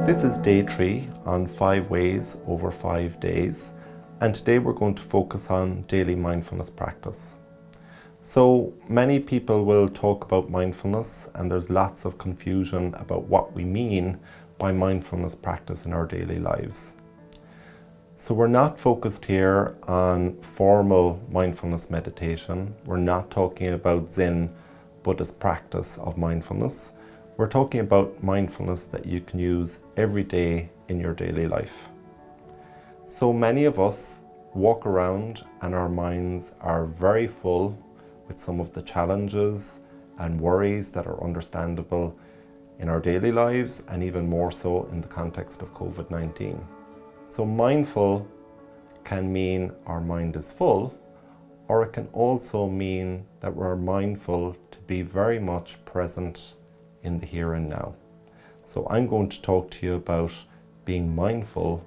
This is day 3 on 5 ways over 5 days, and today we're going to focus on daily mindfulness practice. So many people will talk about mindfulness, and there's lots of confusion about what we mean by mindfulness practice in our daily lives. So we're not focused here on formal mindfulness meditation. We're not talking about Zen Buddhist practice of mindfulness. We're talking about mindfulness that you can use every day in your daily life. So many of us walk around and our minds are very full with some of the challenges and worries that are understandable in our daily lives, and even more so in the context of COVID-19. So mindful can mean our mind is full, or it can also mean that we're mindful to be very much present in the here and now. So I'm going to talk to you about being mindful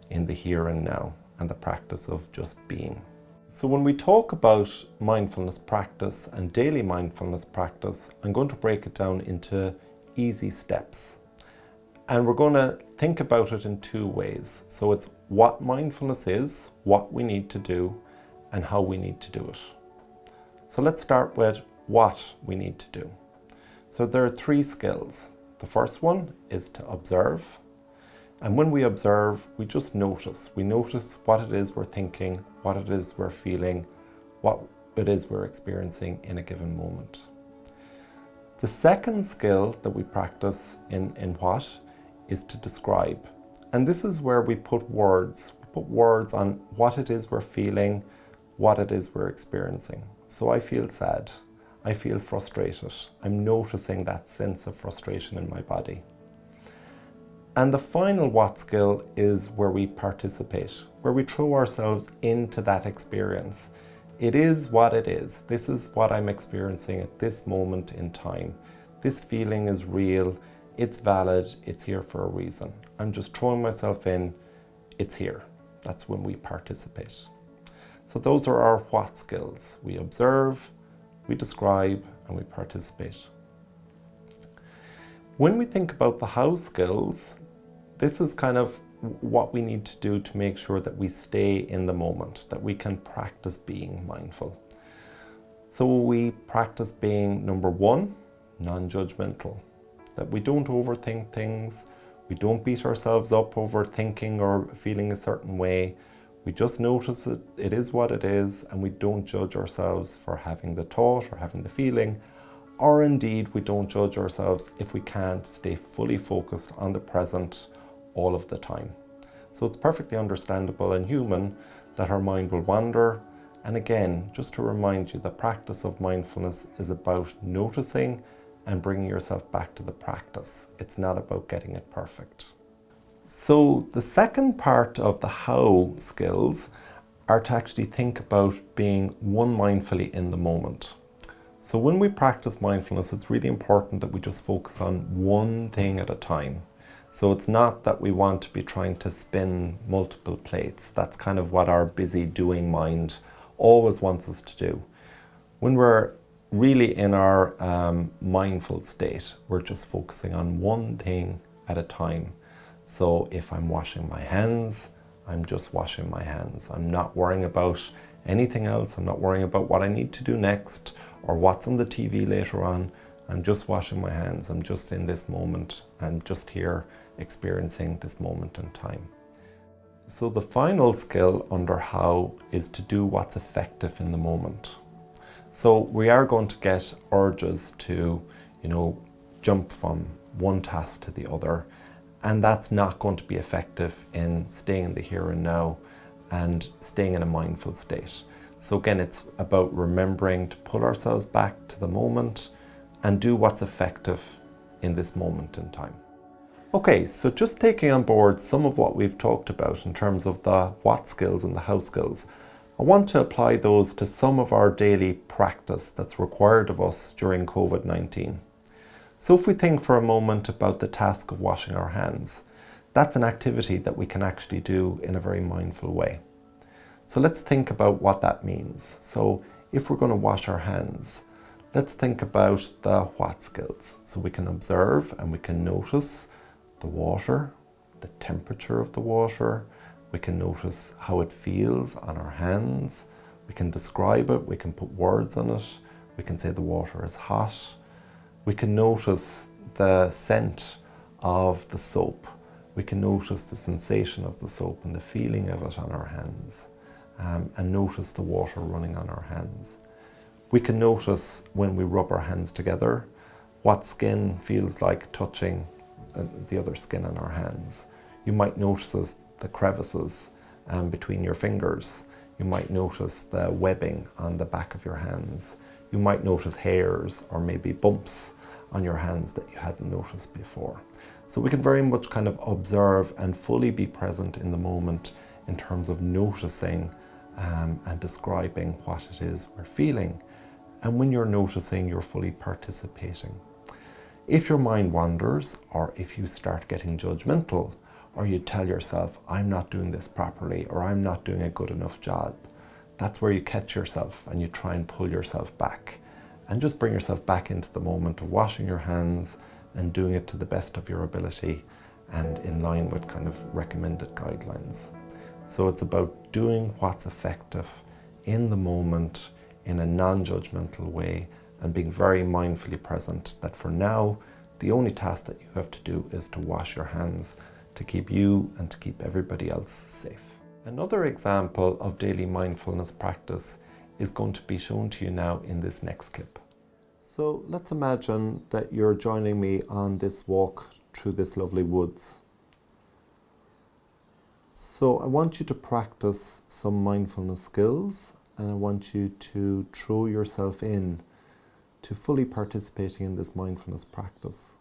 in the here and now and the practice of just being. So when we talk about mindfulness practice and daily mindfulness practice, I'm going to break it down into easy steps. And we're going to think about it in 2 ways. So it's what mindfulness is, what we need to do, and how we need to do it. So let's start with what we need to do. So there are 3 skills. The first one is to observe. And when we observe, we just notice. We notice what it is we're thinking, what it is we're feeling, what it is we're experiencing in a given moment. The second skill that we practice in what is to describe. And this is where we put words. We put words on what it is we're feeling, what it is we're experiencing. So I feel sad. I feel frustrated. I'm noticing that sense of frustration in my body. And the final what skill is where we participate, where we throw ourselves into that experience. It is what it is. This is what I'm experiencing at this moment in time. This feeling is real. It's valid. It's here for a reason. I'm just throwing myself in. It's here. That's when we participate. So those are our what skills. We observe, we describe, and we participate. When we think about the how skills, this is kind of what we need to do to make sure that we stay in the moment, that we can practice being mindful. So we practice being, number 1, non-judgmental, that we don't overthink things, we don't beat ourselves up over thinking or feeling a certain way. We just notice it is what it is, and we don't judge ourselves for having the thought or having the feeling, or indeed we don't judge ourselves if we can't stay fully focused on the present all of the time. So it's perfectly understandable and human that our mind will wander. And again, just to remind you, the practice of mindfulness is about noticing and bringing yourself back to the practice. It's not about getting it perfect. So the second part of the how skills are to actually think about being mindfully in the moment. So when we practice mindfulness, it's really important that we just focus on one thing at a time. So it's not that we want to be trying to spin multiple plates. That's kind of what our busy doing mind always wants us to do. When we're really in our mindful state, we're just focusing on one thing at a time. So if I'm washing my hands, I'm just washing my hands. I'm not worrying about anything else. I'm not worrying about what I need to do next or what's on the TV later on. I'm just washing my hands. I'm just in this moment. I'm just here experiencing this moment in time. So the final skill under how is to do what's effective in the moment. So we are going to get urges to, jump from one task to the other. And that's not going to be effective in staying in the here and now and staying in a mindful state. So again, it's about remembering to pull ourselves back to the moment and do what's effective in this moment in time. Okay, so just taking on board some of what we've talked about in terms of the what skills and the how skills, I want to apply those to some of our daily practice that's required of us during COVID-19. So if we think for a moment about the task of washing our hands, that's an activity that we can actually do in a very mindful way. So let's think about what that means. So if we're going to wash our hands, let's think about the what skills. So we can observe and we can notice the water the temperature of the water. We can notice how it feels on our hands. We can describe it, we can put words on it. We can say the water is hot. We can notice the scent of the soap. We can notice the sensation of the soap and the feeling of it on our hands, and notice the water running on our hands. We can notice when we rub our hands together what skin feels like touching the other skin on our hands. You might notice the crevices between your fingers. You might notice the webbing on the back of your hands. You might notice hairs or maybe bumps on your hands that you hadn't noticed before. So we can very much kind of observe and fully be present in the moment in terms of noticing and describing what it is we're feeling. And when you're noticing, you're fully participating. If your mind wanders, or if you start getting judgmental, or you tell yourself, I'm not doing this properly, or I'm not doing a good enough job, that's where you catch yourself and you try and pull yourself back and just bring yourself back into the moment of washing your hands and doing it to the best of your ability and in line with kind of recommended guidelines. So it's about doing what's effective in the moment in a non-judgmental way and being very mindfully present that for now, the only task that you have to do is to wash your hands to keep you and to keep everybody else safe. Another example of daily mindfulness practice is going to be shown to you now in this next clip. So let's imagine that you're joining me on this walk through this lovely woods. So I want you to practice some mindfulness skills, and I want you to throw yourself in to fully participating in this mindfulness practice.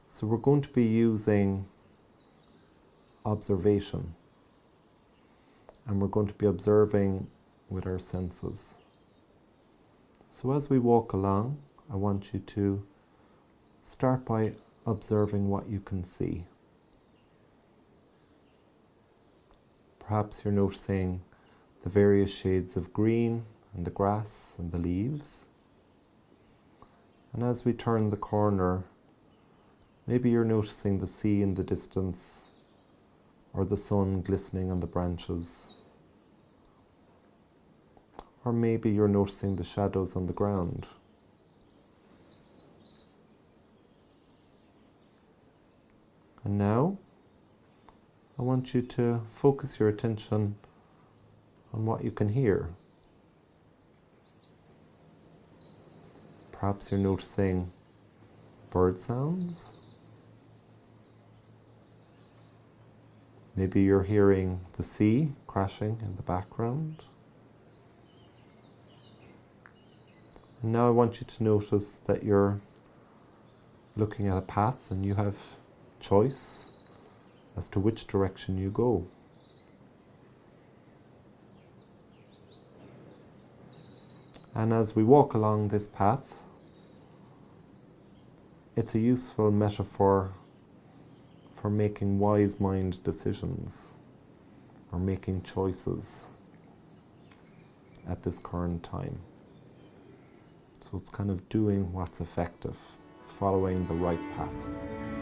So we're going to be using observation, and we're going to be observing with our senses. So as we walk along, I want you to start by observing what you can see. Perhaps you're noticing the various shades of green and the grass and the leaves. And as we turn the corner, maybe you're noticing the sea in the distance or the sun glistening on the branches. Or maybe you're noticing the shadows on the ground. And now, I want you to focus your attention on what you can hear. Perhaps you're noticing bird sounds. Maybe you're hearing the sea crashing in the background. And now I want you to notice that you're looking at a path and you have choice as to which direction you go. And as we walk along this path, it's a useful metaphor for making wise mind decisions or making choices at this current time. So it's kind of doing what's effective, following the right path.